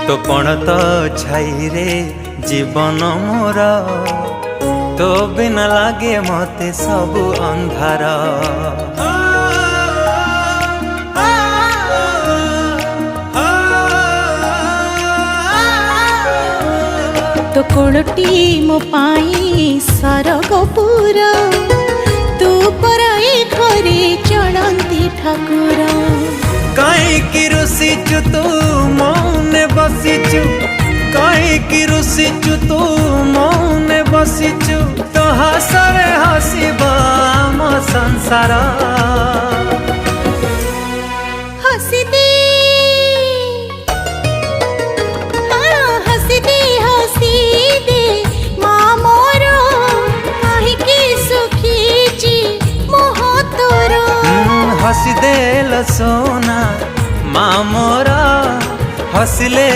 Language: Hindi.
तो पण तो छाई रे जीवन मोर तो बिना लागे मते सब अंधार। तो कोलटी मो पाई सरगपुर तू पराई घरे चलती ठाकुर। कहीं रुसीचु तू मौने बसीचु, कहीं रुसीचु तू मौने बसीचु, तो हसरे हसीबा आम संसार। हसी दे हसी दे हसी दे माँ मोर काहीकि सुखी मोह तोर। हसी दे सोना माँ मोरा हसले।